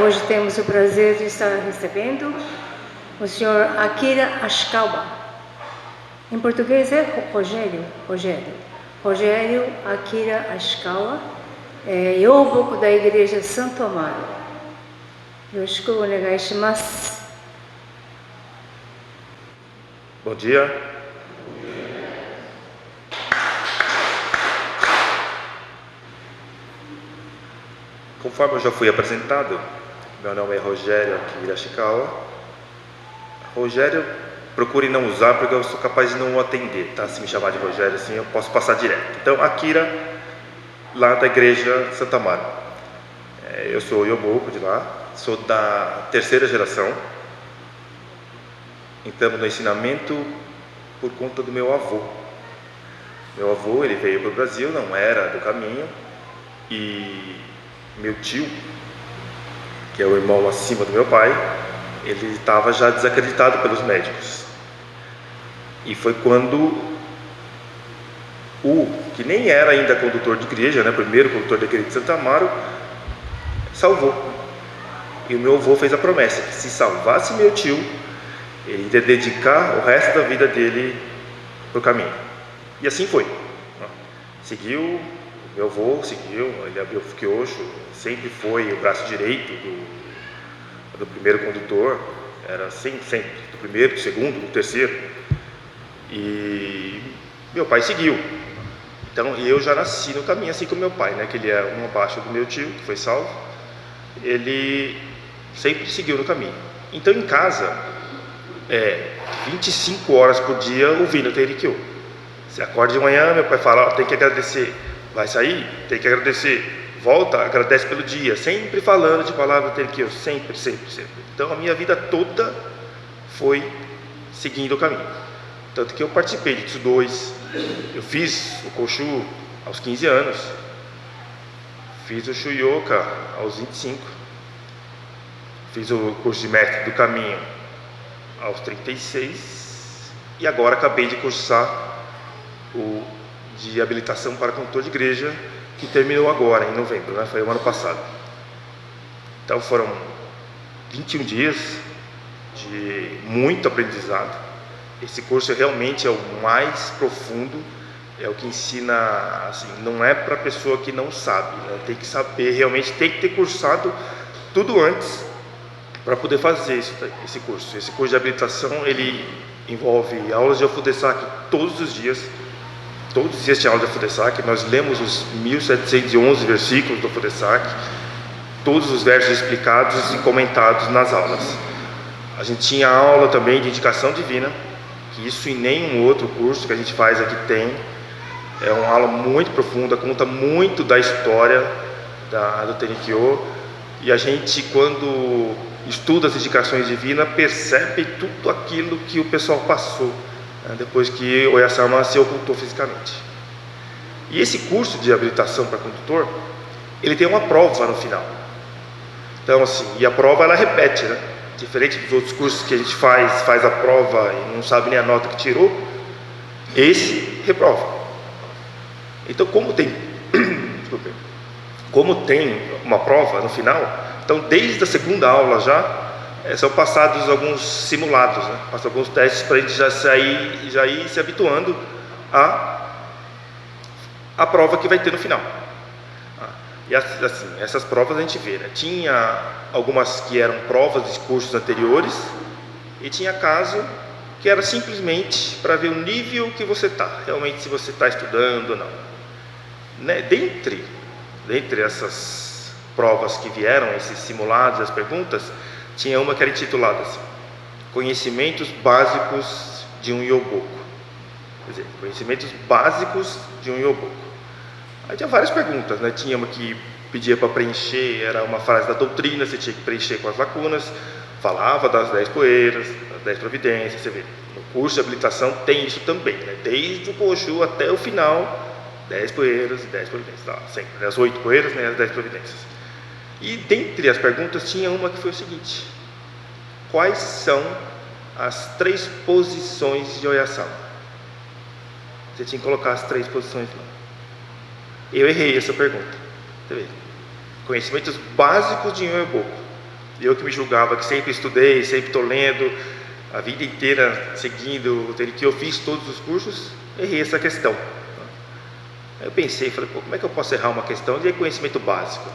Hoje temos o prazer de estar recebendo o senhor Akira Ashikawa. Em português é Rogério Akira Ashikawa, Yoboku da Igreja Santo Amaro. Yoroshiku onegai shimasu. Bom dia. Conforme eu já fui apresentado, meu nome é Rogério Akira Ashikawa. Rogério, procure não usar porque eu sou capaz de não atender, tá? Se me chamar de Rogério assim, eu posso passar direto. Então, Akira, lá da Igreja Santo Amaro. Eu sou Yoboku de lá, sou da terceira geração. Entramos no ensinamento por conta do meu avô. Meu avô, ele veio para o Brasil, não era do caminho, e meu tio, que é o irmão acima do meu pai, ele estava já desacreditado pelos médicos. E foi quando que nem era ainda condutor de igreja, né, primeiro condutor da igreja de Santo Amaro, salvou. E o meu avô fez a promessa que se salvasse meu tio, ele ia dedicar o resto da vida dele para o caminho. E assim foi. Seguiu, meu avô seguiu, ele abriu o Kyosho, sempre foi o braço direito do primeiro condutor, era sempre, do primeiro, do segundo, do terceiro. E meu pai seguiu. Então eu já nasci no caminho, assim como meu pai, né, que ele é um abaixo do meu tio, que foi salvo, ele sempre seguiu no caminho. Então em casa, 25 horas por dia ouvindo o Teirikyo. Você acorda de manhã, meu pai fala, tem que agradecer, vai sair, tem que agradecer, volta, agradece pelo dia, sempre falando de palavra Teirikyo, sempre. Então a minha vida toda foi seguindo o caminho. Tanto que eu participei de Tsu-2, eu fiz o Koshu aos 15 anos, fiz o Shuyoka aos 25, fiz o curso de mestre do caminho aos 36 e agora acabei de cursar o de habilitação para condutor de igreja, que terminou agora em novembro, né? Foi o ano passado. Então foram 21 dias de muito aprendizado. Esse curso realmente é o mais profundo, é o que ensina, assim, não é para pessoa que não sabe, né? Tem que saber, realmente tem que ter cursado tudo antes para poder fazer esse curso. Esse curso de habilitação, ele envolve aulas de Ofudesaki todos os dias. Todos os dias tinha aula de Ofudesaki. Nós lemos os 1711 versículos do Ofudesaki, todos os versos explicados e comentados nas aulas. A gente tinha aula também de indicação divina, que isso em nenhum outro curso que a gente faz aqui tem. É uma aula muito profunda, conta muito da história do Teirikyo. E a gente, quando estuda as indicações divinas, percebe tudo aquilo que o pessoal passou, né, depois que Oyasama se ocultou fisicamente. E esse curso de habilitação para condutor, ele tem uma prova no final. Então assim, e a prova ela repete, né? Diferente dos outros cursos que a gente faz a prova e não sabe nem a nota que tirou, esse reprova. Então como tem uma prova no final, então desde a segunda aula são passados alguns simulados, né? Passam alguns testes para a gente já ir se habituando à prova que vai ter no final. E assim, essas provas a gente vê, né? Tinha algumas que eram provas de cursos anteriores e tinha caso que era simplesmente para ver o nível que você está, realmente se você está estudando ou não, né? Dentre essas provas que vieram, esses simulados, as perguntas, tinha uma que era intitulada assim, Conhecimentos Básicos de um Yoboku. Quer dizer, Conhecimentos Básicos de um Yoboku. Aí tinha várias perguntas, né? Tinha uma que pedia para preencher, era uma frase da doutrina, você tinha que preencher com as lacunas, falava das 10 poeiras, das 10 providências, você vê. No curso de habilitação tem isso também, né? Desde o Koshu até o final, 10 poeiras e 10 providências, tá? Sempre, né? As 8 poeiras, né? As 10 providências. E dentre as perguntas tinha uma que foi o seguinte: quais são as 3 posições de Oyasama? Você tinha que colocar as 3 posições lá. Eu errei essa pergunta. Você vê. conhecimentos básicos de Nhoeboku. Eu que me julgava que sempre estudei, sempre estou lendo, a vida inteira seguindo o Tenkyo, eu fiz todos os cursos, errei essa questão. Aí eu pensei, falei, pô, como é que eu posso errar uma questão de conhecimento básico?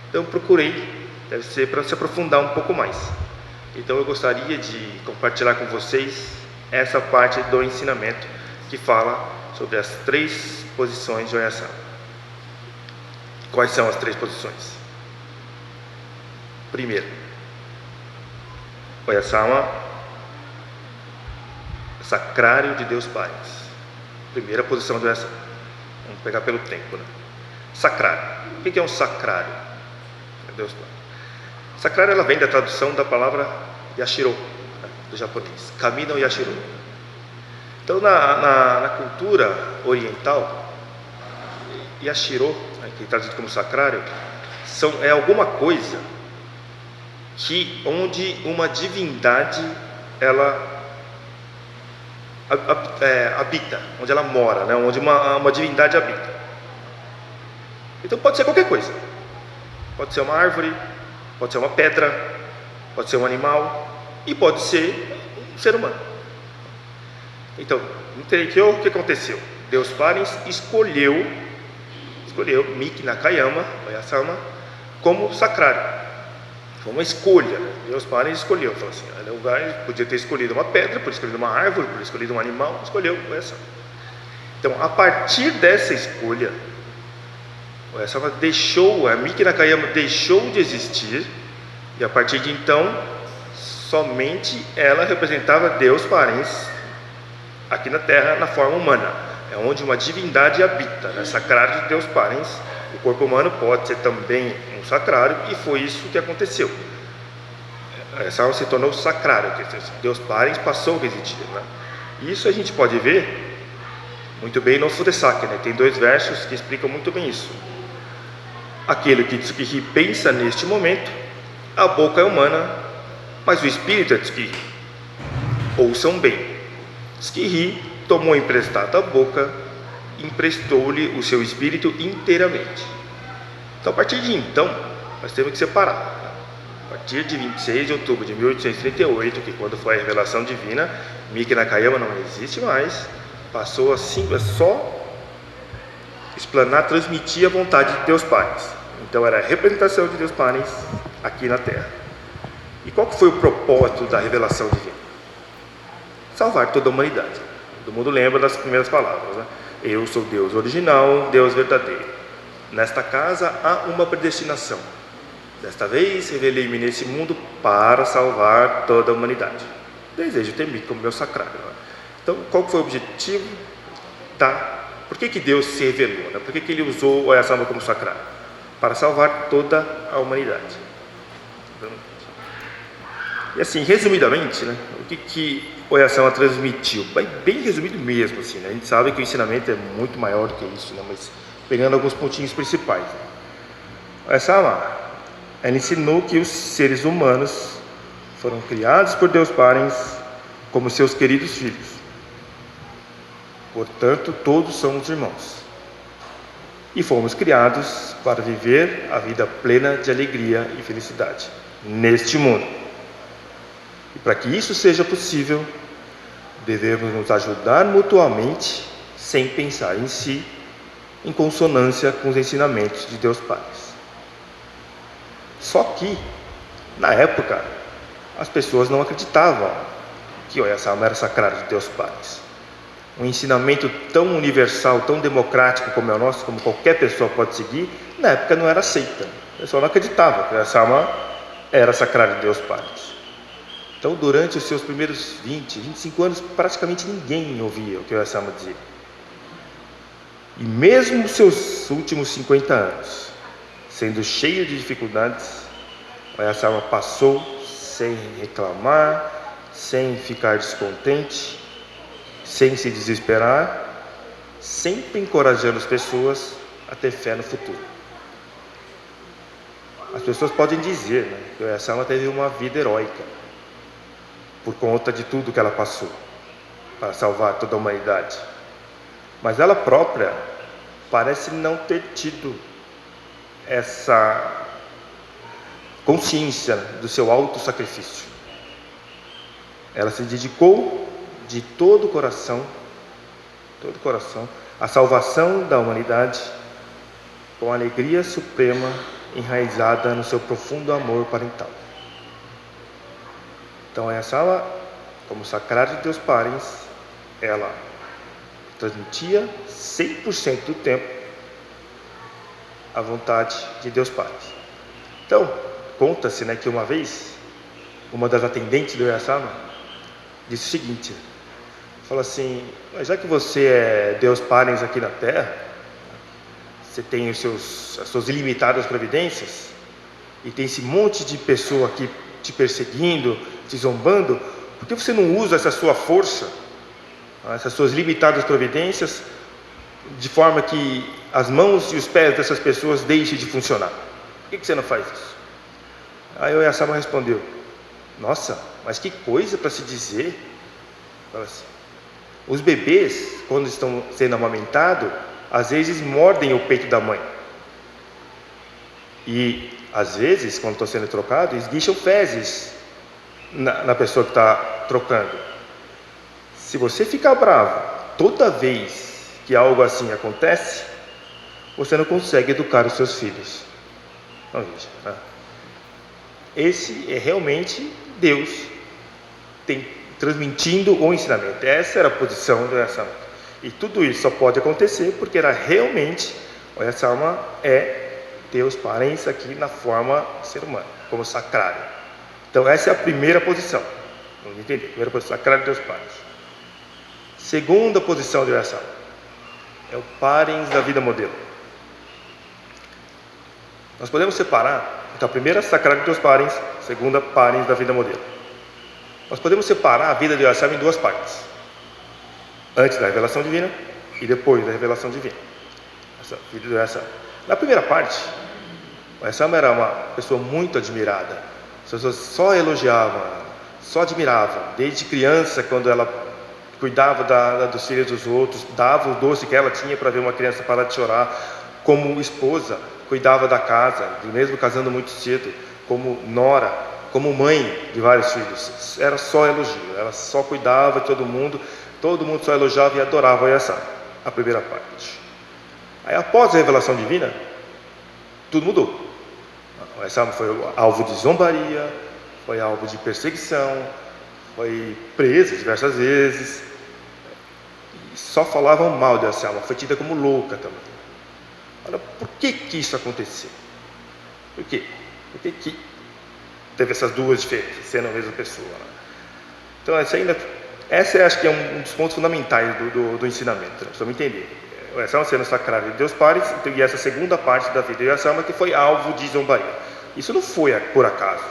Então eu procurei, deve ser para se aprofundar um pouco mais. Então eu gostaria de compartilhar com vocês essa parte do ensinamento que fala sobre as 3 posições de Oyasama. Quais são as 3 posições? Primeiro, Oyasama, sacrário de Deus Pai. Primeira posição de Oyasama. Vamos pegar pelo tempo, né? Sacrário. O que é um sacrário? Deus Pai. Sacrário, ela vem da tradução da palavra Yashiro, né, do japonês. Kami no Yashiro. Então, na cultura oriental, Yashiro, né, que é traduzido como sacrário, é alguma coisa onde uma divindade ela habita, onde ela mora, né, onde uma divindade habita. Então pode ser qualquer coisa. Pode ser uma árvore, pode ser uma pedra, pode ser um animal e pode ser um ser humano. Então, no Tenkyo, o que aconteceu? Deus Parens escolheu Miki Nakayama, Oyasama, como sacrário. Foi uma escolha. Deus Parens escolheu. Falou assim, podia ter escolhido uma pedra, podia ter escolhido uma árvore, podia ter escolhido um animal, escolheu Oyasama. Então, a partir dessa escolha, Oyasama a Miki Nakayama deixou de existir, e a partir de então, somente ela representava Deus Parens aqui na Terra, na forma humana. É onde uma divindade habita, né? Sacrário de Deus Parens. O corpo humano pode ser também um sacrário, e foi isso que aconteceu. Oyasama se tornou sacrário, Deus Parens passou a existir, né? Isso a gente pode ver muito bem no Fudesaki, né? Tem 2 versos que explicam muito bem isso. Aquele que Tsukiji pensa neste momento, a boca é humana, mas o espírito é Tsukiji. Ouçam bem. Tsukiji tomou emprestada a boca, emprestou-lhe o seu espírito inteiramente. Então, a partir de então, nós temos que separar. A partir de 26 de outubro de 1838, que quando foi a revelação divina, Miki Nakayama não existe mais, passou assim, só explanar, transmitir a vontade de Deus Parens. Então era a representação de Deus Parens aqui na Terra. E qual que foi o propósito da revelação divina? Salvar toda a humanidade. Todo mundo lembra das primeiras palavras, né? Eu sou Deus original, Deus verdadeiro. Nesta casa há uma predestinação. Desta vez revelei-me nesse mundo para salvar toda a humanidade. Desejo ter Miki como meu sacrário, né? Então, qual foi o objetivo Por que Deus se revelou, né? Por que Ele usou Oyasama como sacrário? Para salvar toda a humanidade. E assim, resumidamente, né, o que Oyasama transmitiu? Bem resumido mesmo, assim, né? A gente sabe que o ensinamento é muito maior do que isso, né? Mas pegando alguns pontinhos principais, né? Oyasama, ela ensinou que os seres humanos foram criados por Deus Parens como seus queridos filhos. Portanto, todos somos irmãos. E fomos criados para viver a vida plena de alegria e felicidade neste mundo. E para que isso seja possível, devemos nos ajudar mutuamente, sem pensar em si, em consonância com os ensinamentos de Deus Pai. Só que, na época, as pessoas não acreditavam que Oyasama era sacrário de Deus Pai. Um ensinamento tão universal, tão democrático como é o nosso, como qualquer pessoa pode seguir, na época não era aceita. O pessoal não acreditava que Oyasama era sacrário de Deus Pai. Então, durante os seus primeiros 20, 25 anos, praticamente ninguém ouvia o que Oyasama dizia. E mesmo os seus últimos 50 anos, sendo cheio de dificuldades, Oyasama passou sem reclamar, sem ficar descontente, sem se desesperar, sempre encorajando as pessoas a ter fé no futuro. As pessoas podem dizer, né, que Oyasama teve uma vida heróica por conta de tudo que ela passou para salvar toda a humanidade. Mas ela própria parece não ter tido essa consciência do seu auto-sacrifício. Ela se dedicou de todo o coração, à salvação da humanidade, com alegria suprema enraizada no seu profundo amor parental. Então essa ela, como sacrário de Deus Parens, ela transmitia 100% do tempo a vontade de Deus Parens. Então, conta-se, que uma vez, uma das atendentes do Oyasama disse o seguinte, falou assim, mas já que você é Deus Parens aqui na Terra, você tem as suas ilimitadas providências, e tem esse monte de pessoa aqui te perseguindo, te zombando, por que você não usa essa sua força, essas suas limitadas providências, de forma que as mãos e os pés dessas pessoas deixem de funcionar? Por que você não faz isso? Aí o Oyasama respondeu, nossa, mas que coisa para se dizer. Fala assim, os bebês, quando estão sendo amamentados, às vezes mordem o peito da mãe. E, às vezes, quando estão sendo trocados, esguicham fezes na pessoa que está trocando. Se você ficar bravo toda vez que algo assim acontece, você não consegue educar os seus filhos. Então, gente, esse é realmente Deus transmitindo o ensinamento. Essa era a posição do Oyasama. E tudo isso só pode acontecer porque era realmente, o Oyasama é Deus Parens aqui na forma ser humano, como sacrário. Então essa é a primeira posição. Vamos entender. Primeira posição, sacrário de Deus Parens. Segunda posição do Oyasama é o Parens da vida modelo. Nós podemos separar, então a primeira sacrário de Deus Parens, segunda Parens da vida modelo. Nós podemos separar a vida de Oyasama em duas partes. Antes da revelação divina e depois da revelação divina. Essa vida de Oyasama. Na primeira parte, Oyasama era uma pessoa muito admirada. As pessoas só elogiavam, só admiravam. Desde criança, quando ela cuidava dos filhos dos outros, dava o doce que ela tinha para ver uma criança parar de chorar. Como esposa, cuidava da casa, mesmo casando muito cedo. Como nora, como mãe de vários filhos. Era só elogio, ela só cuidava de todo mundo só elogiava e adorava Oyasama, a primeira parte. Aí após a revelação divina, tudo mudou. Oyasama foi alvo de zombaria, foi alvo de perseguição, foi presa diversas vezes, e só falavam mal de Oyasama, foi tida como louca também. Olha, por que isso aconteceu? Por quê? Por que teve essas duas diferenças, sendo a mesma pessoa? Então essa acho que é um dos pontos fundamentais do ensinamento, precisamos entender. O Oyasama sendo sacrário de Deus Parens, e essa segunda parte da vida de Oyasama que foi alvo de zombaria. Isso não foi por acaso,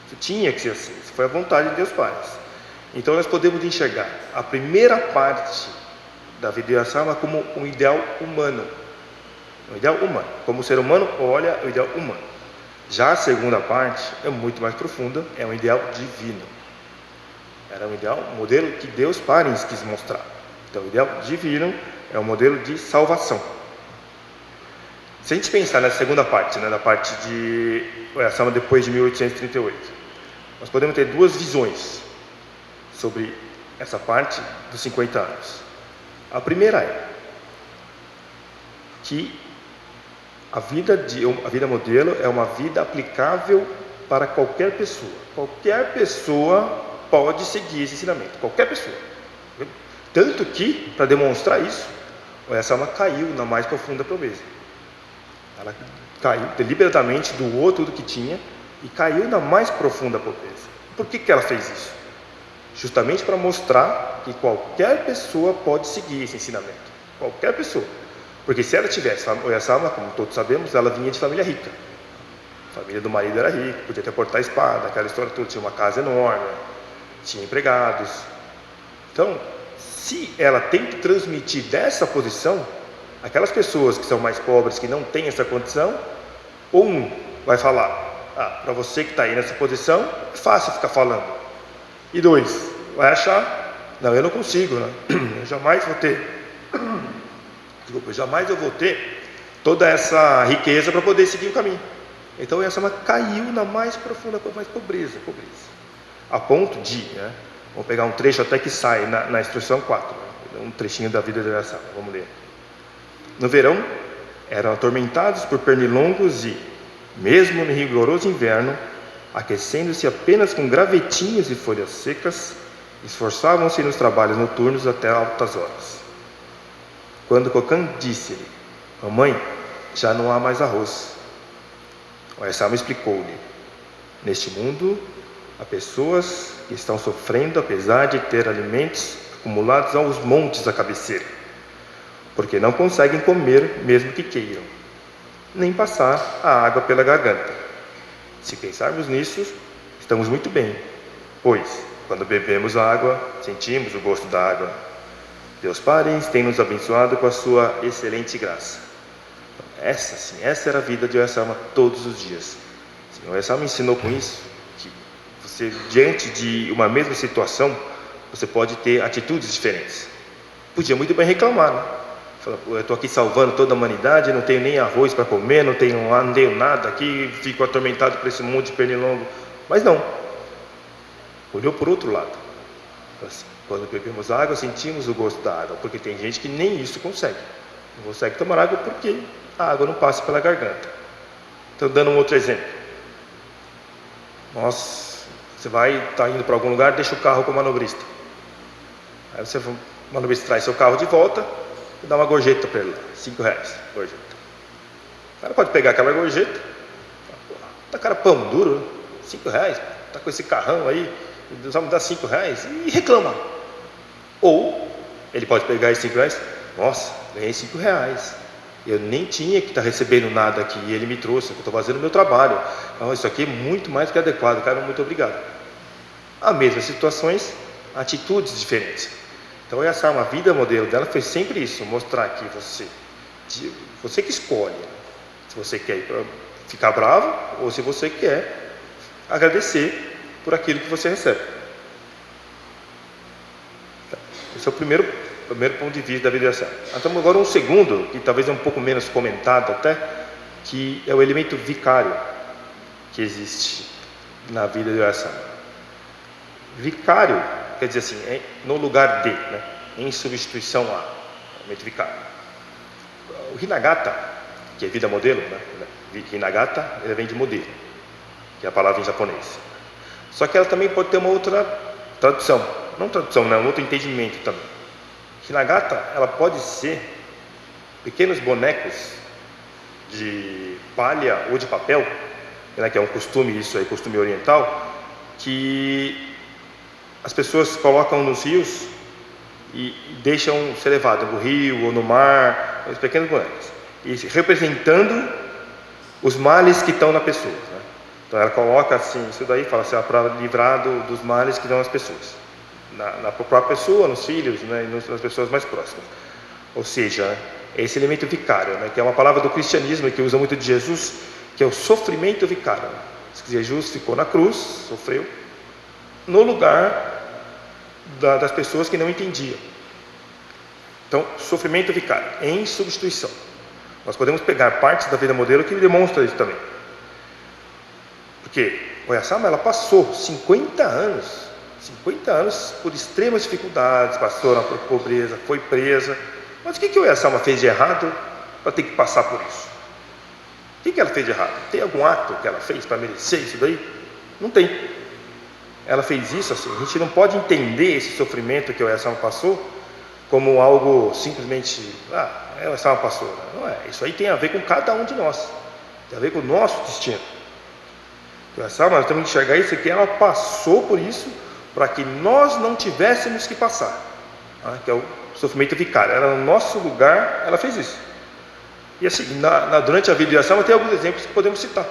isso tinha que ser assim, isso foi a vontade de Deus Parens. Então nós podemos enxergar a primeira parte da vida de Oyasama como um ideal humano. Um ideal humano, como o ser humano olha o ideal humano. Já a segunda parte é muito mais profunda, é um ideal divino. Era um ideal, um modelo que Deus Parens quis mostrar. Então o ideal divino é um modelo de salvação. Se a gente pensar na segunda parte, na parte de Oyasama depois de 1838, nós podemos ter duas visões sobre essa parte dos 50 anos. A primeira é que a vida modelo é uma vida aplicável para qualquer pessoa. Qualquer pessoa pode seguir esse ensinamento, qualquer pessoa. Tanto que, para demonstrar isso, Oyasama caiu na mais profunda pobreza. Ela caiu deliberadamente, doou tudo que tinha e caiu na mais profunda pobreza. Por que ela fez isso? Justamente para mostrar que qualquer pessoa pode seguir esse ensinamento. Qualquer pessoa. Porque se ela tivesse, Oyasama, como todos sabemos, ela vinha de família rica. A família do marido era rica, podia até portar espada, aquela história toda, tinha uma casa enorme, tinha empregados. Então, se ela tem que transmitir dessa posição, aquelas pessoas que são mais pobres, que não têm essa condição, um vai falar, para você que está aí nessa posição, é fácil ficar falando. E dois, vai achar, não, eu não consigo, né? Eu jamais vou ter toda essa riqueza para poder seguir o caminho. Então Oyasama caiu na mais profunda pobreza. A ponto de, vamos pegar um trecho até que sai na instrução 4, um trechinho da vida de Oyasama, vamos ler. No verão, eram atormentados por pernilongos e, mesmo no rigoroso inverno, aquecendo-se apenas com gravetinhos e folhas secas, esforçavam-se nos trabalhos noturnos até altas horas. Quando Kokan disse-lhe: "Mamãe, já não há mais arroz", Oyasama explicou-lhe: "Neste mundo, há pessoas que estão sofrendo apesar de ter alimentos acumulados aos montes à cabeceira, porque não conseguem comer mesmo que queiram, nem passar a água pela garganta. Se pensarmos nisso, estamos muito bem, pois, quando bebemos a água, sentimos o gosto da água. Deus Pai tem nos abençoado com a sua excelente graça." Essa era a vida de Oyasama todos os dias. O Oyasama ensinou com isso que você, diante de uma mesma situação, você pode ter atitudes diferentes. Podia muito bem reclamar, né? Falar: "Eu estou aqui salvando toda a humanidade, não tenho nem arroz para comer, não tenho nada aqui, fico atormentado por esse monte de pernilongo." Mas não. Olhou por outro lado. Assim, quando bebemos água, sentimos o gosto da água, porque tem gente que nem isso consegue. Não consegue tomar água porque a água não passa pela garganta. Então, dando um outro exemplo. Você está indo para algum lugar, deixa o carro com o manobrista. Aí o manobrista traz seu carro de volta e dá uma gorjeta para ele lá, R$5, gorjeta. O cara pode pegar aquela gorjeta, tá cara pão duro, R$5, tá com esse carrão aí, só me dá R$5 e reclama. Ou ele pode pegar esses R$5, nossa, ganhei R$5, eu nem tinha que estar recebendo nada aqui, e ele me trouxe, eu estou fazendo o meu trabalho, então, isso aqui é muito mais que adequado, cara, muito obrigado. As mesmas situações, atitudes diferentes. Então a vida modelo dela foi sempre isso, mostrar que você que escolhe, se você quer ficar bravo ou se você quer agradecer por aquilo que você recebe. Esse é o primeiro ponto de vista da vida de Oyasama. Então agora um segundo, que talvez é um pouco menos comentado até, que é o elemento vicário que existe na vida de Oyasama. Vicário quer dizer assim, no lugar de, em substituição a, elemento vicário. O Hinagata, que é vida modelo, Hinagata, ele vem de modelo, que é a palavra em japonês. Só que ela também pode ter uma outra tradução, um outro entendimento também. Hinagata, ela pode ser pequenos bonecos de palha ou de papel, que é um costume, isso aí, costume oriental, que as pessoas colocam nos rios e deixam ser levado no rio ou no mar, os pequenos bonecos, e representando os males que estão na pessoa. Então ela coloca assim, isso daí fala assim, para livrar dos males que estão nas pessoas, na própria pessoa, nos filhos, e nas pessoas mais próximas. Ou seja, esse elemento vicário, que é uma palavra do cristianismo que usa muito de Jesus, que é o sofrimento vicário. Jesus ficou na cruz, sofreu, no lugar das pessoas que não entendiam. Então, sofrimento vicário, em substituição. Nós podemos pegar partes da vida modelo que demonstra isso também. Porque Oyasama, ela passou 50 anos por extremas dificuldades, passou por pobreza, foi presa. Mas o que Oyasama fez de errado para ter que passar por isso? O que ela fez de errado? Tem algum ato que ela fez para merecer isso daí? Não tem. Ela fez isso assim. A gente não pode entender esse sofrimento que Oyasama passou como algo simplesmente, Oyasama passou. Não é. Isso aí tem a ver com cada um de nós. Tem a ver com o nosso destino. Oyasama, nós temos que enxergar isso, que ela passou por isso para que nós não tivéssemos que passar. Que é o sofrimento vicário. Era no nosso lugar, ela fez isso. E assim, durante a vida de Oyasama tem alguns exemplos que podemos citar.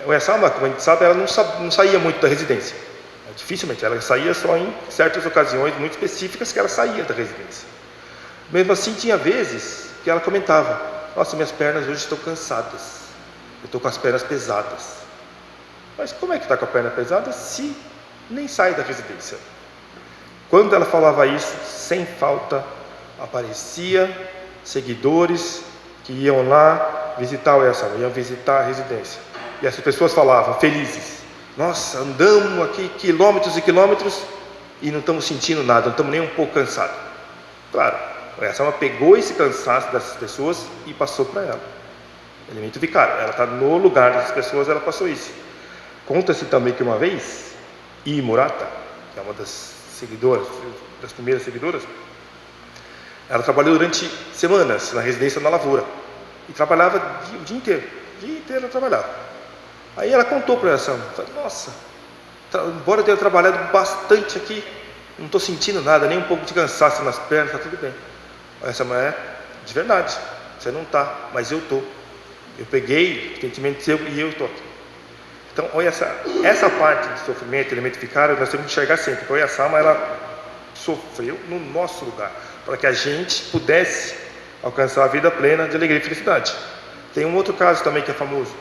Oyasama, como a gente sabe, ela não saía muito da residência. Dificilmente, ela saía só em certas ocasiões muito específicas que ela saía da residência. Mesmo assim, tinha vezes que ela comentava: nossa, minhas pernas hoje estão cansadas, eu estou com as pernas pesadas. Mas como é que está com a perna pesada se nem sai da residência? Quando ela falava isso, sem falta, aparecia seguidores que iam lá visitar o Oyasama, iam visitar a residência. E essas pessoas falavam, felizes, nossa, andamos aqui quilômetros e quilômetros e não estamos sentindo nada, não estamos nem um pouco cansados. Claro, o Oyasama pegou esse cansaço dessas pessoas e passou para ela. Elemento vicário, ela está no lugar dessas pessoas, ela passou isso. Conta-se também que uma vez, Ii Murata, que é uma das seguidoras, das primeiras seguidoras, ela trabalhou durante semanas na residência na lavoura e trabalhava o dia inteiro ela trabalhava. Aí ela contou para o Oyasama, falou, nossa, embora eu tenha trabalhado bastante aqui, não estou sentindo nada, nem um pouco de cansaço nas pernas, está tudo bem. O Oyasama de verdade, você não está, mas eu estou. Eu peguei o sentimento seu e eu estou aqui. Então, olha essa parte de sofrimento, elemento vicário, nós temos que enxergar sempre. Porque o Oyasama, ela sofreu no nosso lugar, para que a gente pudesse alcançar a vida plena de alegria e felicidade. Tem um outro caso também que é famoso,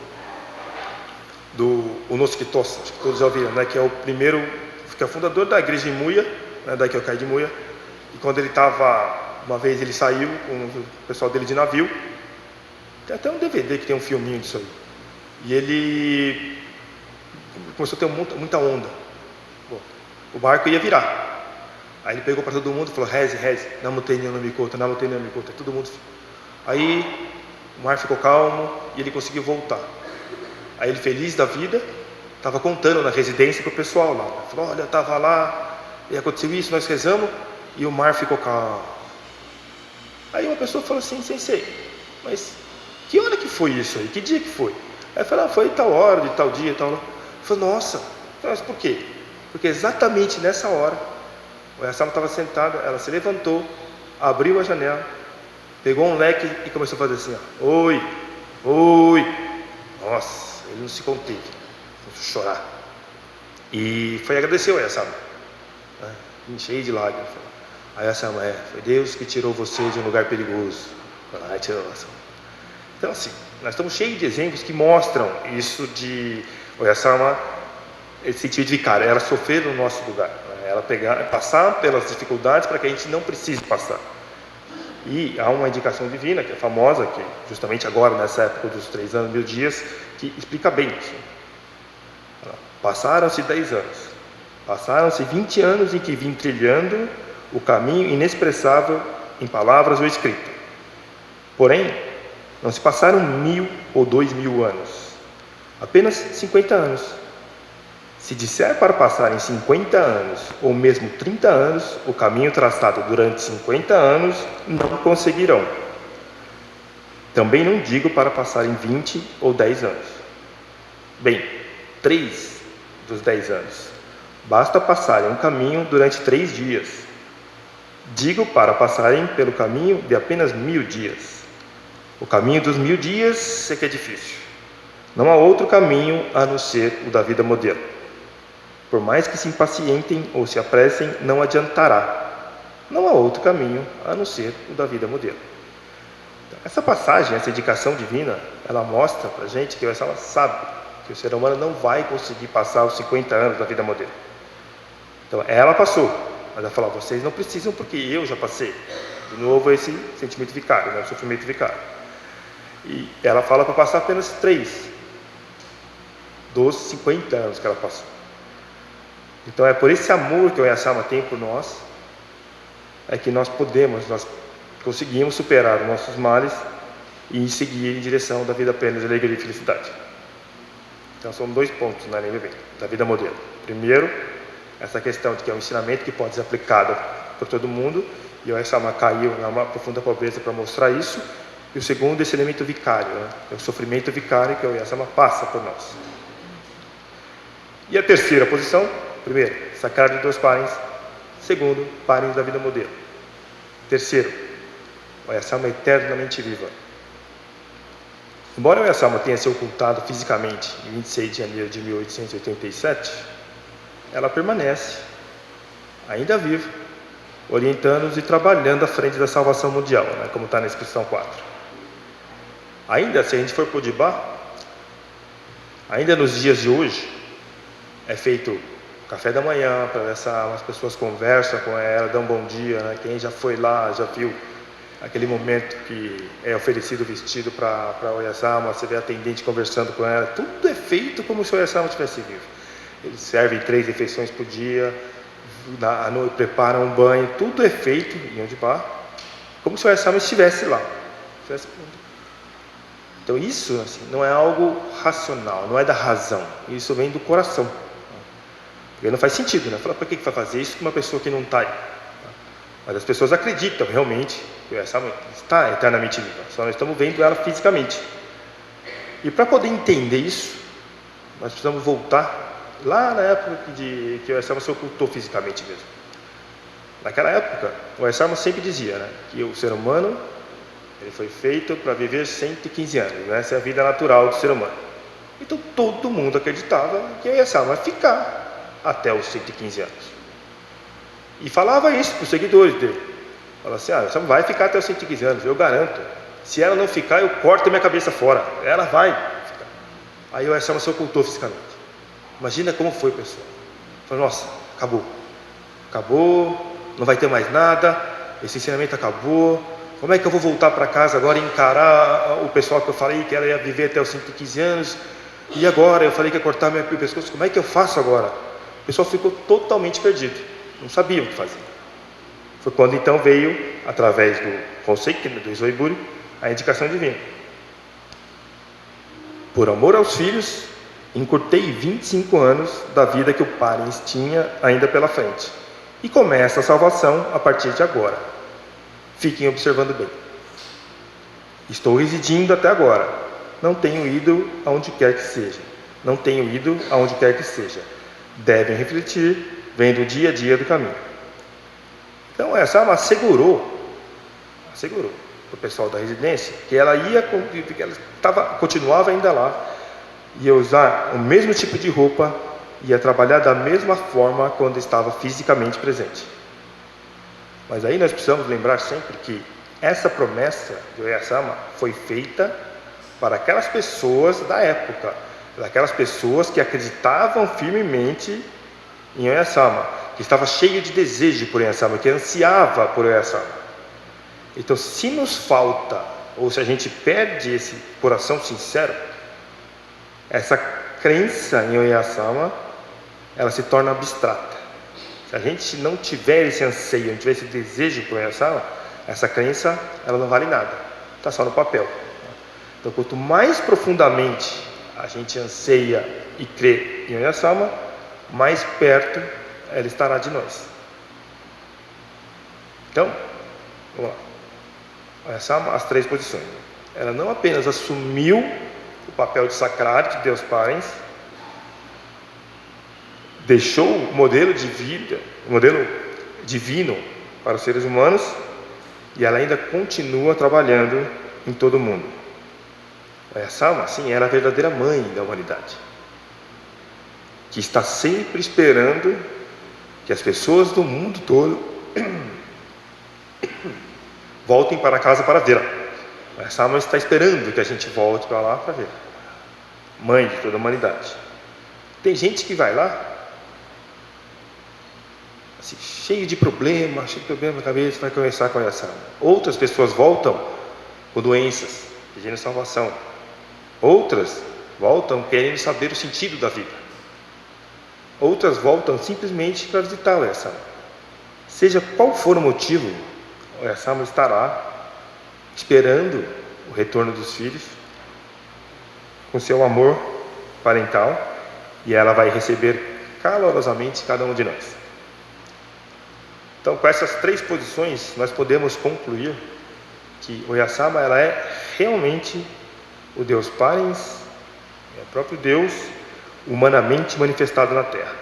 do Unosuke Tosa, acho que todos já ouviram, né, que é o primeiro, que é o fundador da igreja em Muya, né, da Kyokai de Muya. E quando ele estava, uma vez ele saiu com o pessoal dele de navio, tem até um DVD que tem um filminho disso aí. E ele começou a ter muita onda. Bom, o barco ia virar. Aí ele pegou para todo mundo e falou, reze, namutei no Mikoto, todo mundo. Aí o mar ficou calmo e ele conseguiu voltar. Aí ele, feliz da vida, estava contando na residência para o pessoal lá. Ele falou, olha, eu estava lá, e aconteceu isso, nós rezamos, e o mar ficou calmo. Aí uma pessoa falou assim, sensei, mas que hora que foi isso aí? Que dia que foi? Aí eu falei, foi tal hora, de tal dia, tal hora. Eu falei, nossa, mas por quê? Porque exatamente nessa hora, o Oyasama estava sentado, ela se levantou, abriu a janela, pegou um leque e começou a fazer assim, ó, oi. Nossa, ele não se conteve, começou a chorar. E foi agradecer o Oyasama, né? Cheio de lágrimas. Aí o Oyasama, foi Deus que tirou você de um lugar perigoso. Aí tirou o Oyasama. Então, assim, nós estamos cheios de exemplos que mostram isso de Oyasama, esse sentido de vicário, ela sofrer no nosso lugar, né? Ela passar pelas dificuldades para que a gente não precise passar. E há uma indicação divina, que é famosa, que justamente agora, nessa época dos 3 anos, 1000 dias, que explica bem isso. Passaram-se 10 anos, passaram-se 20 anos em que vim trilhando o caminho inexpressável em palavras ou escrito. Porém, não se passaram 1000 ou 2000 anos, apenas 50 anos. Se disser para passar em 50 anos, ou mesmo 30 anos, o caminho traçado durante 50 anos, não conseguirão. Também não digo para passar em 20 ou 10 anos. Bem, 3 dos 10 anos. Basta passarem um caminho durante 3 dias. Digo para passarem pelo caminho de apenas 1000 dias. O caminho dos 1000 dias é que é difícil. Não há outro caminho a não ser o da vida modelo. Por mais que se impacientem ou se apressem, não adiantará. Não há outro caminho a não ser o da vida modelo. Então, essa passagem, essa indicação divina, ela mostra para a gente que ela sabe que o ser humano não vai conseguir passar os 50 anos da vida modelo. Então, ela passou, mas ela falou, vocês não precisam porque eu já passei. De novo, esse sentimento vicário, né? O sofrimento vicário. E ela fala para passar apenas 3 dos 50 anos que ela passou. Então é por esse amor que o Oyasama tem por nós, é que nós conseguimos superar os nossos males e seguir em direção da vida plena de alegria e felicidade. Então são 2 pontos na linha do evento, da vida modelo. Primeiro, essa questão de que é um ensinamento que pode ser aplicado por todo mundo, e o Oyasama caiu na profunda pobreza para mostrar isso. E o segundo, esse elemento vicário, né? É o sofrimento vicário que o Oyasama passa por nós. E a terceira posição, primeiro, sacrário de 2 parens. Segundo, parens da vida modelo. Terceiro, o Oyasama é eternamente viva. Embora o Oyasama tenha se ocultado fisicamente em 26 de janeiro de 1887, ela permanece, ainda viva, orientando-nos e trabalhando à frente da salvação mundial, né, como está na inscrição 4. Ainda, se a gente for para o Dibá, ainda nos dias de hoje, é feito café da manhã, para as pessoas conversam com ela, dão um bom dia, né? Quem já foi lá, já viu aquele momento que é oferecido o vestido para Oyasama, você vê a atendente conversando com ela, tudo é feito como se o Oyasama estivesse vivo. Eles servem 3 refeições por dia, à noite preparam um banho, tudo é feito em Ondibar, como se o Oyasama estivesse lá. Então isso assim, não é algo racional, não é da razão, isso vem do coração. Porque não faz sentido, né? Fala, por que vai fazer isso com uma pessoa que não está aí? Mas as pessoas acreditam realmente que essa está eternamente viva, só nós estamos vendo ela fisicamente. E para poder entender isso, nós precisamos voltar lá na época que o Oyasama se ocultou fisicamente mesmo. Naquela época, o Oyasama sempre dizia, né, que o ser humano ele foi feito para viver 115 anos, né? Essa é a vida natural do ser humano. Então todo mundo acreditava que o Oyasama ia ficar até os 115 anos. E falava isso para os seguidores dele. Falava assim, você vai ficar até os 115 anos, eu garanto. Se ela não ficar, eu corto a minha cabeça fora. Ela vai ficar. Aí o Oyasama se ocultou fisicamente. Imagina como foi, pessoal. Falou, nossa, acabou. Acabou, não vai ter mais nada, esse ensinamento acabou. Como é que eu vou voltar para casa agora e encarar o pessoal que eu falei que ela ia viver até os 115 anos? E agora? Eu falei que ia cortar meu pescoço, como é que eu faço agora? O pessoal ficou totalmente perdido. Não sabiam o que fazer. Foi quando então veio, através do conceito do Isoiburi, a indicação divina. Por amor aos filhos, encurtei 25 anos da vida que o Parens tinha ainda pela frente. E começa a salvação a partir de agora. Fiquem observando bem. Estou residindo até agora. Não tenho ido aonde quer que seja. Não tenho ido aonde quer que seja. Devem refletir, vendo o dia a dia do caminho. Então essa assegurou para o pessoal da residência que ela continuava ainda lá, ia usar o mesmo tipo de roupa, ia trabalhar da mesma forma quando estava fisicamente presente. Mas aí nós precisamos lembrar sempre que essa promessa de Oyasama foi feita para aquelas pessoas da época, daquelas pessoas que acreditavam firmemente em Oyasama, que estava cheio de desejo por Oyasama, que ansiava por Oyasama. Então, se nos falta, ou se a gente perde esse coração sincero, essa crença em Oyasama, ela se torna abstrata. Se a gente não tiver esse anseio, não tiver esse desejo por Oyasama, essa crença, ela não vale nada, está só no papel. Então, quanto mais profundamente a gente anseia e crê em Oyasama, mais perto ela estará de nós. Então, vamos lá. Oyasama, as 3 posições. Ela não apenas assumiu o papel de sacrário de Deus Parens, deixou o modelo de vida, o modelo divino para os seres humanos, e ela ainda continua trabalhando em todo o mundo. Oyasama, sim, ela é a verdadeira mãe da humanidade, que está sempre esperando que as pessoas do mundo todo voltem para casa para vê-la. Essa alma está esperando que a gente volte para lá para ver. Mãe de toda a humanidade. Tem gente que vai lá assim, cheio de problema na cabeça, vai conversar com essa alma. Outras pessoas voltam com doenças, pedindo salvação. Outras voltam querendo saber o sentido da vida. Outras voltam simplesmente para visitar o Oyasama. Seja qual for o motivo, o Oyasama estará esperando o retorno dos filhos com seu amor parental, e ela vai receber calorosamente cada um de nós. Então, com essas 3 posições, nós podemos concluir que Oyasama ela é realmente o Deus Parens, é o próprio Deus humanamente manifestado na Terra.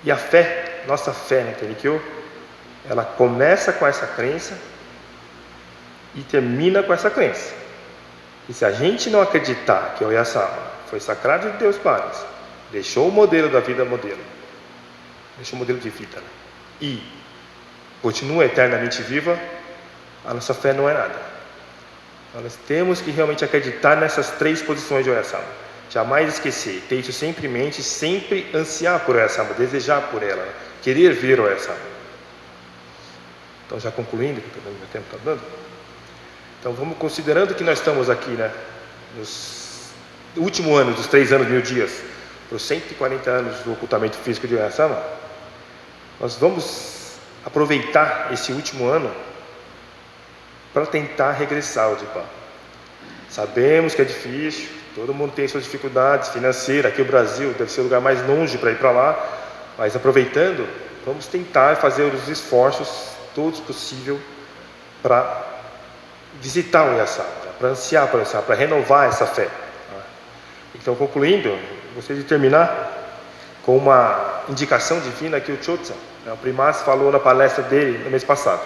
E a fé, nossa fé na Tenkyo, ela começa com essa crença e termina com essa crença. E se a gente não acreditar que Oyasama foi sacrário de Deus Parens, deixou o modelo da vida modelo, deixou o modelo de vida, né? E continua eternamente viva, a nossa fé não é nada. Nós temos que realmente acreditar nessas 3 posições de Oyasama. Jamais esquecer, ter isso sempre em mente, sempre ansiar por Oyasama, desejar por ela, querer ver Oyasama. Então, já concluindo, que meu tempo está dando. Então, vamos considerando que nós estamos aqui, né, no último ano dos 3 anos 1000 dias, para os 140 anos do ocultamento físico de Oyasama, nós vamos aproveitar esse último ano para tentar regressar ao Odibá. Sabemos que é difícil, todo mundo tem suas dificuldades financeiras, aqui o Brasil deve ser o lugar mais longe para ir para lá, mas aproveitando, vamos tentar fazer os esforços todos possíveis para visitar o Oyasama, para ansiar para o Oyasama, para renovar essa fé. Então, concluindo, gostaria de terminar com uma indicação divina que o Chotsa, o Primas, falou na palestra dele no mês passado.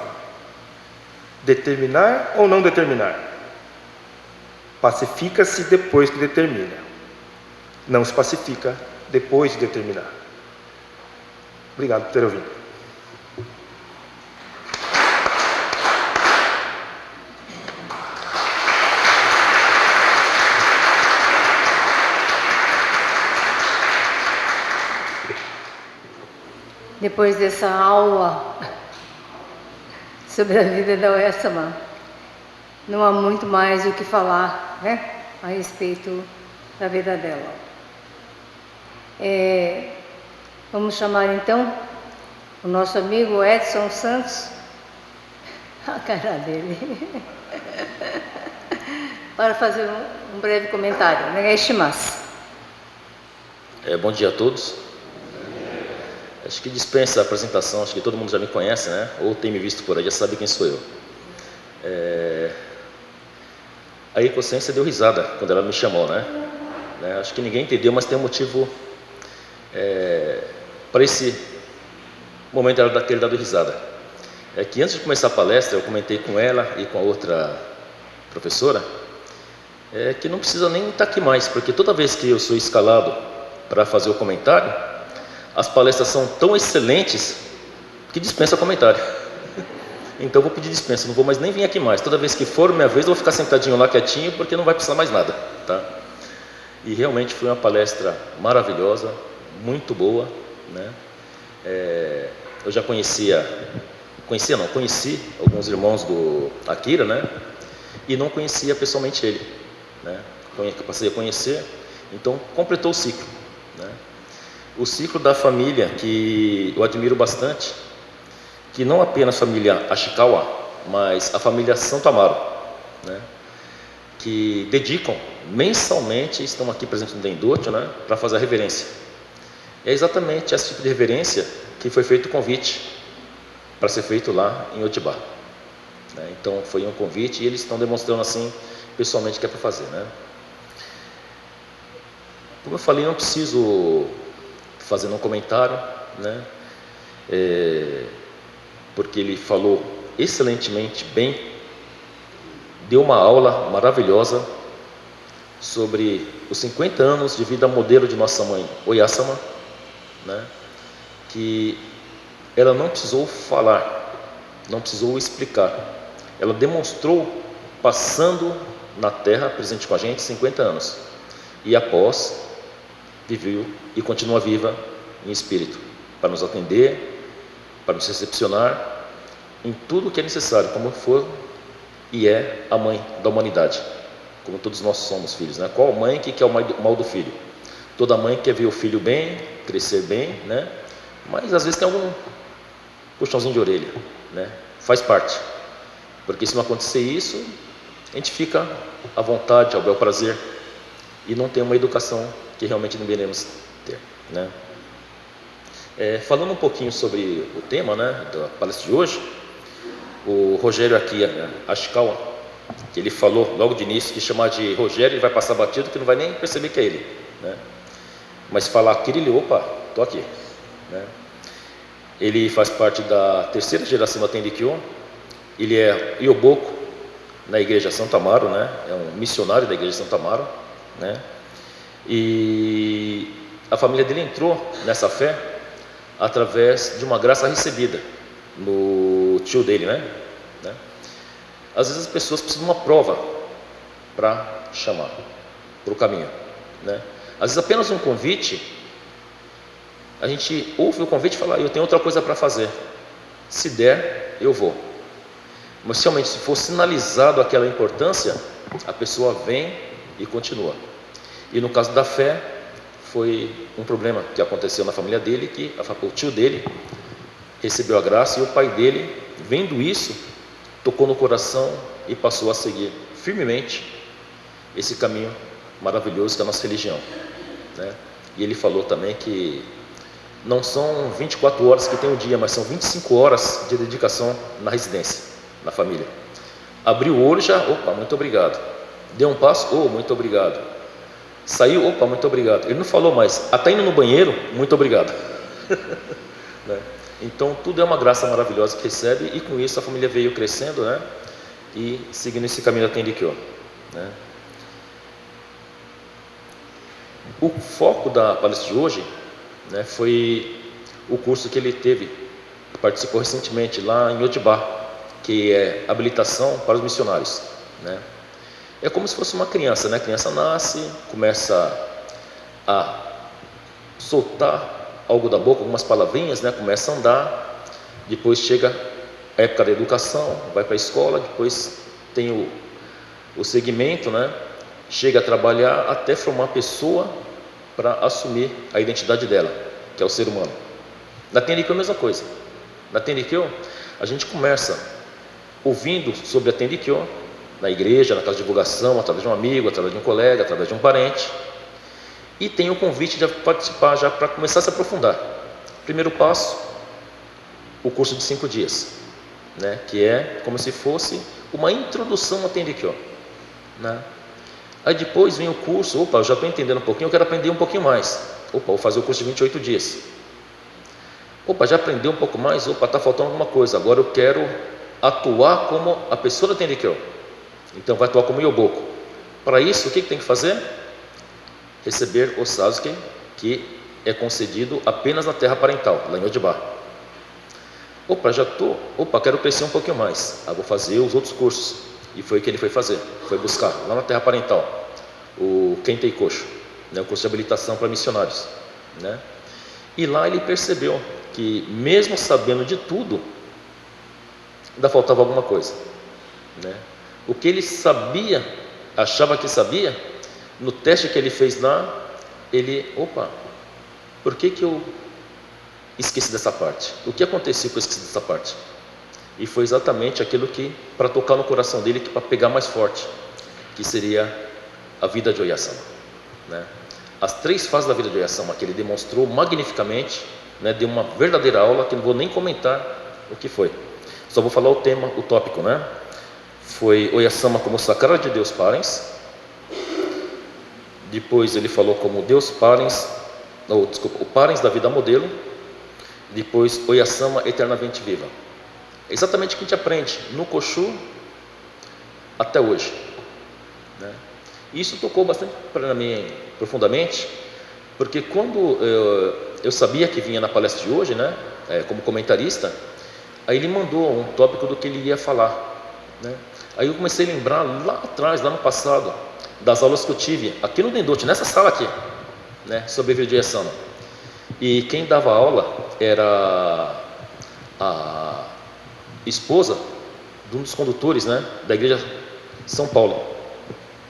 Determinar ou não determinar? Pacifica-se depois que determina. Não se pacifica depois de determinar. Obrigado por ter ouvido. Depois dessa aula sobre a vida da Oyasama, não há muito mais o que falar, né, a respeito da vida dela. Vamos chamar então o nosso amigo Edson Santos, a cara dele, para fazer um breve comentário. Bom dia a todos. Acho que dispensa a apresentação, acho que todo mundo já me conhece, né? Ou tem me visto por aí, já sabe quem sou eu. A Ecocência deu risada quando ela me chamou, né? Acho que ninguém entendeu, mas tem um motivo para esse momento ela ter dado risada. É que antes de começar a palestra, eu comentei com ela e com a outra professora que não precisa nem estar aqui mais, porque toda vez que eu sou escalado para fazer o comentário, as palestras são tão excelentes que dispensa comentário. Então eu vou pedir dispensa, não vou mais nem vir aqui mais. Toda vez que for minha vez, eu vou ficar sentadinho lá quietinho, porque não vai precisar mais nada, tá? E realmente foi uma palestra maravilhosa, muito boa, né? Eu já conheci alguns irmãos do Akira, né? E não conhecia pessoalmente ele, né? Passei a conhecer, então completou o ciclo, né? O ciclo da família que eu admiro bastante, que não apenas a família Ashikawa, mas a família Santo Amaro, né? Que dedicam mensalmente, estão aqui presentes no Dendocho, né? Para fazer a reverência. É exatamente esse tipo de reverência que foi feito o convite para ser feito lá em Odibá, né? Então foi um convite e eles estão demonstrando assim pessoalmente que é para fazer, né? Como eu falei, não preciso fazendo um comentário, né? Porque ele falou excelentemente bem, deu uma aula maravilhosa sobre os 50 anos de vida modelo de nossa mãe Oyasama, né? Que ela não precisou falar, não precisou explicar, ela demonstrou passando na Terra, presente com a gente, 50 anos, e após viveu e continua viva em espírito, para nos atender, para nos recepcionar em tudo o que é necessário, como for e é a mãe da humanidade, como todos nós somos filhos, né? Qual mãe que quer o mal do filho? Toda mãe quer ver o filho bem, crescer bem, né? Mas às vezes tem algum puxãozinho de orelha, né? Faz parte, porque se não acontecer isso, a gente fica à vontade, ao bel prazer, e não tem uma educação que realmente deveremos ter, né? Falando um pouquinho sobre o tema, né, da palestra de hoje, o Rogério aqui, Ashikawa, que ele falou logo de início que chamar de Rogério, ele vai passar batido que não vai nem perceber que é ele, né? Mas falar Kirili, opa, tô aqui, né? Ele faz parte da terceira geração da Tenrikyo, ele é Yoboko na igreja Santo Amaro, né? É um missionário da igreja Santo Amaro, né? E a família dele entrou nessa fé através de uma graça recebida no tio dele, né? Às vezes as pessoas precisam de uma prova para chamar para o caminho, né? Às vezes apenas um convite, a gente ouve o convite e fala, eu tenho outra coisa para fazer, se der, eu vou, Mas realmente, se for sinalizado aquela importância, a pessoa vem e continua. E no caso da fé, foi um problema que aconteceu na família dele, que o tio dele recebeu a graça e o pai dele, vendo isso, tocou no coração e passou a seguir firmemente esse caminho maravilhoso que é a nossa religião, né? E ele falou também que não são 24 horas que tem o dia, mas são 25 horas de dedicação na residência, na família. Abriu o olho já, opa, muito obrigado. Deu um passo, oh, muito obrigado. Saiu, opa, muito obrigado. Ele não falou mais, até indo no banheiro, muito obrigado. Né? Então tudo é uma graça maravilhosa que recebe, e com isso a família veio crescendo, né? E seguindo esse caminho da Tenrikyo, né? O foco da palestra de hoje, né, foi o curso que ele teve, participou recentemente lá em Odiba, que é habilitação para os missionários, né? É como se fosse uma criança, né? A criança nasce, começa a soltar algo da boca, algumas palavrinhas, né? Começa a andar, depois chega a época da educação, vai para a escola, depois tem o segmento, né? Chega a trabalhar até formar a pessoa para assumir a identidade dela, que é o ser humano. Na Tenrikyo é a mesma coisa. Na Tenrikyo a gente começa ouvindo sobre a Tenrikyo na igreja, na casa de divulgação, através de um amigo, através de um colega, através de um parente, e tem o convite de participar já para começar a se aprofundar. Primeiro passo, o curso de 5 dias, né? Que é como se fosse uma introdução à Tenrikyo, né? Aí depois vem o curso, opa, eu já estou entendendo um pouquinho, eu quero aprender um pouquinho mais. Opa, vou fazer o curso de 28 dias. Opa, já aprendeu um pouco mais? Opa, está faltando alguma coisa, agora eu quero atuar como a pessoa da Tenrikyo. Então vai atuar como Yoboko. Para isso, o que tem que fazer? Receber o Sasuke, que é concedido apenas na terra parental, lá em Odiba. Opa, quero crescer um pouquinho mais. Vou fazer os outros cursos. E foi o que ele foi fazer, foi buscar lá na terra parental o Kentei Kosho, né, o curso de habilitação para missionários, né? E lá ele percebeu que mesmo sabendo de tudo, ainda faltava alguma coisa, né? O que ele sabia, achava que sabia, no teste que ele fez lá, por que eu esqueci dessa parte? O que aconteceu que eu esqueci dessa parte? E foi exatamente aquilo que, para tocar no coração dele, para pegar mais forte, que seria a vida de Oyasama, né? As 3 fases da vida de Oyasama que ele demonstrou magnificamente, né? Deu uma verdadeira aula que não vou nem comentar o que foi, só vou falar o tema, o tópico, né? Foi Oyasama como Sakara de Deus Parens. Depois ele falou como Deus Parens, o Parens da vida modelo. Depois Oyasama eternamente viva. É exatamente o que a gente aprende no Koshu até hoje, né? Isso tocou bastante para mim profundamente, porque quando eu sabia que vinha na palestra de hoje, né, como comentarista, aí ele mandou um tópico do que ele ia falar, né? Aí eu comecei a lembrar lá atrás, lá no passado, das aulas que eu tive aqui no Dendote, nessa sala aqui, né, sobre Vidyasana. E quem dava aula era a esposa de um dos condutores, né, da igreja São Paulo,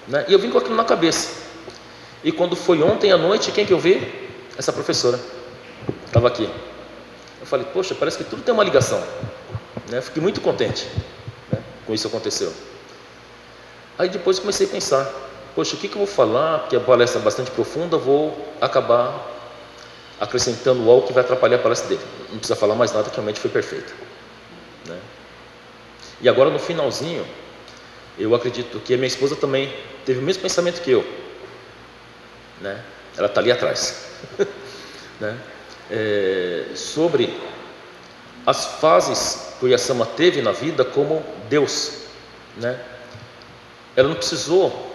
né? E eu vim com aquilo na cabeça. E quando foi ontem à noite, quem que eu vi? Essa professora estava aqui. Eu falei, poxa, parece que tudo tem uma ligação, né? Fiquei muito contente, né, com isso aconteceu. Aí depois comecei a pensar, poxa, o que eu vou falar? Porque a palestra é bastante profunda, vou acabar acrescentando algo que vai atrapalhar a palestra dele. Não precisa falar mais nada, que realmente foi perfeita, né? E agora no finalzinho, eu acredito que a minha esposa também teve o mesmo pensamento que eu, né? Ela está ali atrás, né? Sobre as fases que o Oyasama teve na vida como Deus, né? Ela não precisou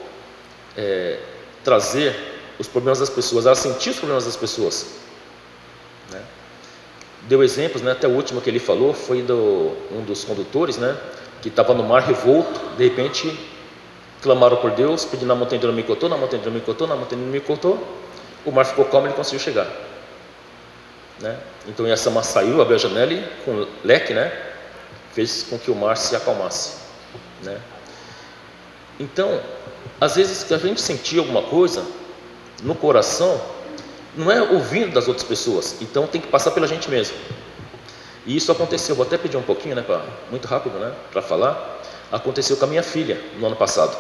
trazer os problemas das pessoas, ela sentiu os problemas das pessoas, né? Deu exemplos, né? Até o último que ele falou foi um dos condutores, né, que estava no mar revolto, de repente clamaram por Deus, pedindo na montanha de Mikoto, na montanha de Mikoto, na montanha de Mikoto, o mar ficou calmo e ele conseguiu chegar, né? Então Oyasama saiu, abriu a janela e com leque, né, fez com que o mar se acalmasse, né? Então, às vezes que a gente sentir alguma coisa no coração, não é ouvindo das outras pessoas, então tem que passar pela gente mesmo. E isso aconteceu, vou até pedir um pouquinho, né, muito rápido, né, para falar. Aconteceu com a minha filha no ano passado.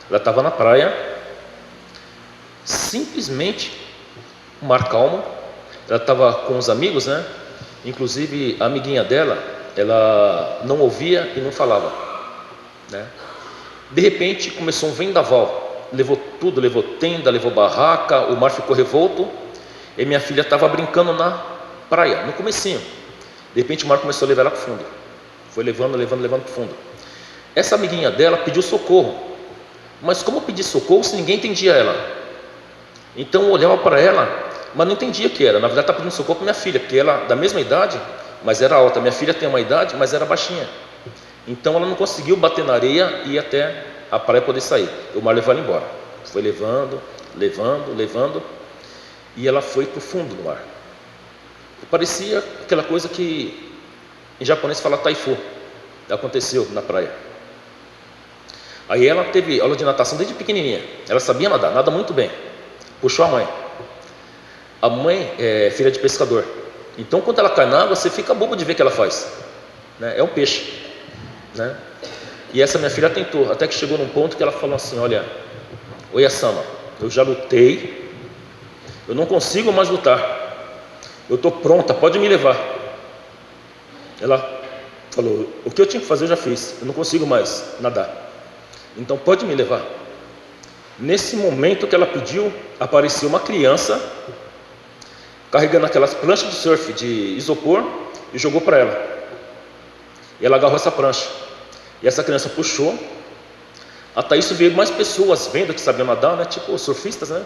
Ela estava na praia, simplesmente um mar calmo. Ela estava com os amigos, né? Inclusive a amiguinha dela, ela não ouvia e não falava, né? De repente começou um vendaval, levou tudo, levou tenda, levou barraca, o mar ficou revolto. E minha filha estava brincando na praia, no comecinho. De repente o mar começou a levar ela para o fundo. Foi levando para o fundo. Essa amiguinha dela pediu socorro. Mas como pedir socorro se ninguém entendia ela? Então eu olhava para ela, mas não entendia o que era. Na verdade estava pedindo socorro para minha filha, porque ela da mesma idade, mas era alta. Minha filha tem uma idade, mas era baixinha. Então ela não conseguiu bater na areia e ir até a praia poder sair. O mar levou ela embora. Foi levando, e ela foi para o fundo do mar. Parecia aquela coisa que em japonês fala taifu. Aconteceu na praia. Aí ela teve aula de natação desde pequenininha. Ela sabia nadar, nada muito bem. Puxou a mãe. A mãe é filha de pescador. Então quando ela cai na água, você fica bobo de ver o que ela faz, né? É um peixe, né? E essa minha filha tentou, até que chegou num ponto que ela falou assim: olha, Oya-sama, eu já lutei, eu não consigo mais lutar, eu estou pronta, pode me levar. Ela falou: o que eu tinha que fazer eu já fiz, eu não consigo mais nadar, então pode me levar. Nesse momento que ela pediu, apareceu uma criança carregando aquelas pranchas de surf de isopor e jogou para ela. E ela agarrou essa prancha, e essa criança puxou. Até isso veio mais pessoas vendo que sabiam nadar, né? Tipo surfistas, né?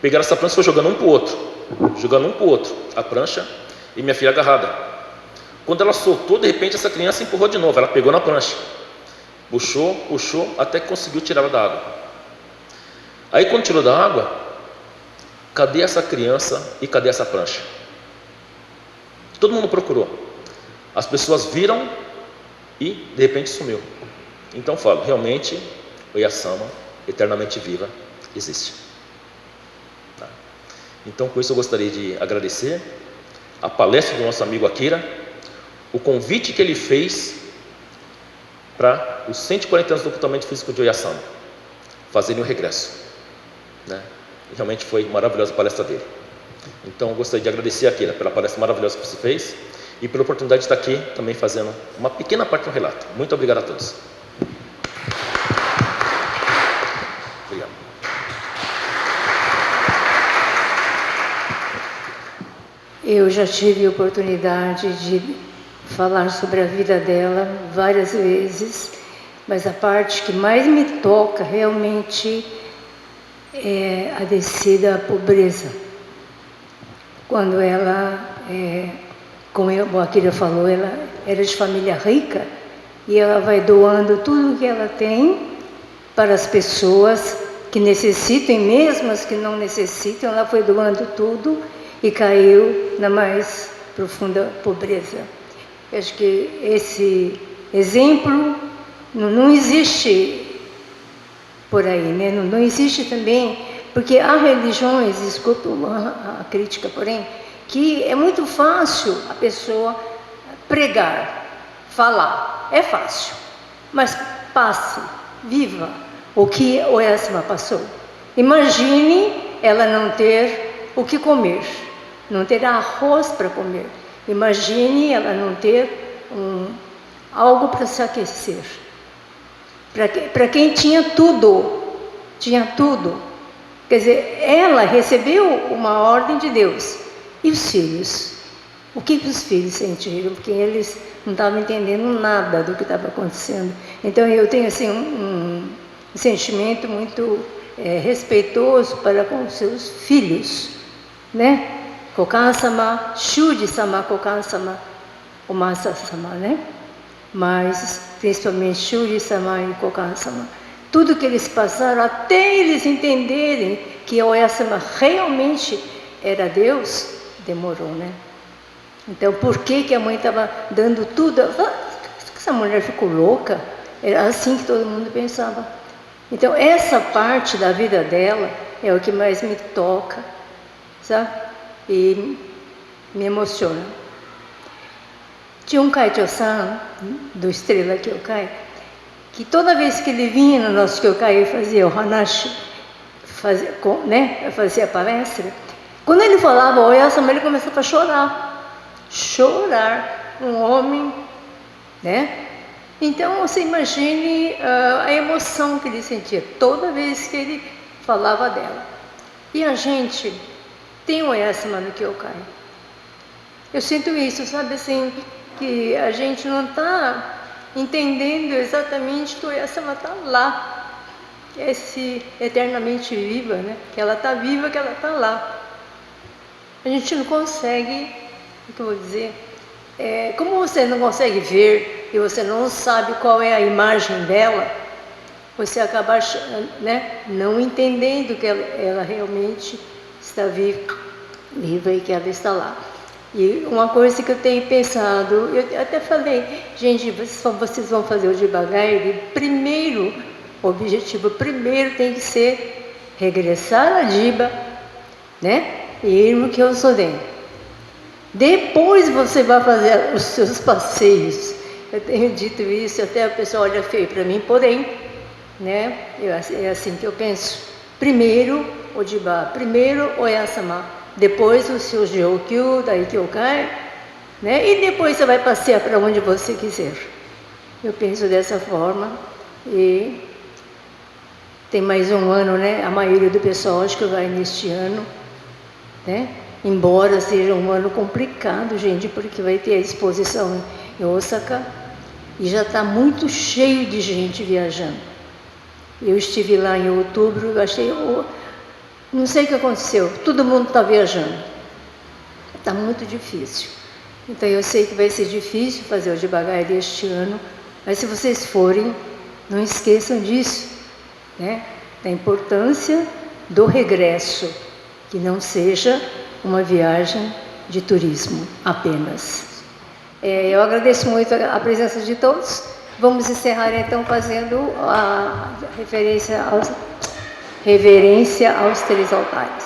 Pegaram essa prancha e foi jogando um para o outro, a prancha, e minha filha agarrada. Quando ela soltou, de repente essa criança empurrou de novo. Ela pegou na prancha, puxou, até que conseguiu tirar ela da água. Aí quando tirou da água, cadê essa criança e cadê essa prancha? Todo mundo procurou. As pessoas viram e de repente sumiu. Então eu falo, realmente Oya-sama, eternamente viva, existe. Tá? Então com isso eu gostaria de agradecer a palestra do nosso amigo Akira, o convite que ele fez para os 140 anos do ocultamento físico de Oya-sama fazerem o regresso, né? E realmente foi maravilhosa a palestra dele. Então eu gostaria de agradecer a Akira pela palestra maravilhosa que você fez e pela oportunidade de estar aqui também fazendo uma pequena parte do relato. Muito obrigado a todos. Obrigado. Eu já tive a oportunidade de falar sobre a vida dela várias vezes, mas a parte que mais me toca realmente é a descida à pobreza. Quando ela, como o Akira falou, ela era de família rica e ela vai doando tudo que ela tem para as pessoas que necessitam, e mesmo as que não necessitam, ela foi doando tudo e caiu na mais profunda pobreza. Eu acho que esse exemplo não existe por aí, né? Não existe também, porque há religiões, desculpa a crítica, porém, que é muito fácil a pessoa pregar, falar, é fácil, mas passe, viva o que Oya-sama passou. Imagine ela não ter o que comer, não ter arroz para comer. Imagine ela não ter algo para se aquecer. Para quem tinha tudo. Quer dizer, ela recebeu uma ordem de Deus. E os filhos? O que os filhos sentiram? Porque eles não estavam entendendo nada do que estava acontecendo. Então eu tenho assim um sentimento muito respeitoso para com os seus filhos, né? Kokan-sama, Shuji-sama, Kokan-sama, Omasa-sama, né? Mas principalmente Shuji-sama e Kokan-sama. Tudo que eles passaram, até eles entenderem que Oya-sama realmente era Deus, demorou, né? Então, por que a mãe estava dando tudo? Essa mulher ficou louca? Era assim que todo mundo pensava. Então, essa parte da vida dela é o que mais me toca, sabe? E me emociona. Tinha um Kaicho-san, do Estrela Kyokai, que toda vez que ele vinha no nosso Kyokai e fazia o Hanashi, fazia a palestra, quando ele falava Oyasama, ele começava a chorar, um homem, né? Então você imagine a emoção que ele sentia toda vez que ele falava dela. E a gente tem o Oyasama no Kyokai. Eu sinto isso, sabe assim, que a gente não está entendendo exatamente que o Oyasama está lá, esse eternamente viva, né? Que ela está viva, que ela está lá. A gente não consegue, o que eu vou dizer, como você não consegue ver e você não sabe qual é a imagem dela, você acaba, né, não entendendo que ela realmente está viva e que ela está lá. E uma coisa que eu tenho pensado, eu até falei, gente, vocês vão fazer o Jibagaire, o objetivo primeiro tem que ser regressar a Jiba, né, e ir no Kyosoden. Depois você vai fazer os seus passeios. Eu tenho dito isso, até a pessoa olha feio para mim, porém, né, é assim que eu penso. Primeiro o Jiba, primeiro o Oyasama, depois o seu Jyokyu, daí Kyokai, né, e depois você vai passear para onde você quiser. Eu penso dessa forma. E tem mais um ano, né? A maioria do pessoal acho que vai neste ano, né? Embora seja um ano complicado, gente, porque vai ter a exposição em Osaka e já está muito cheio de gente viajando. Eu estive lá em outubro, eu achei, não sei o que aconteceu, todo mundo está viajando. Está muito difícil. Então eu sei que vai ser difícil fazer o Jibagaire este ano, mas se vocês forem, não esqueçam disso, né? Da importância do regresso, que não seja uma viagem de turismo apenas. Eu agradeço muito a presença de todos. Vamos encerrar então fazendo a reverência aos 3 altares.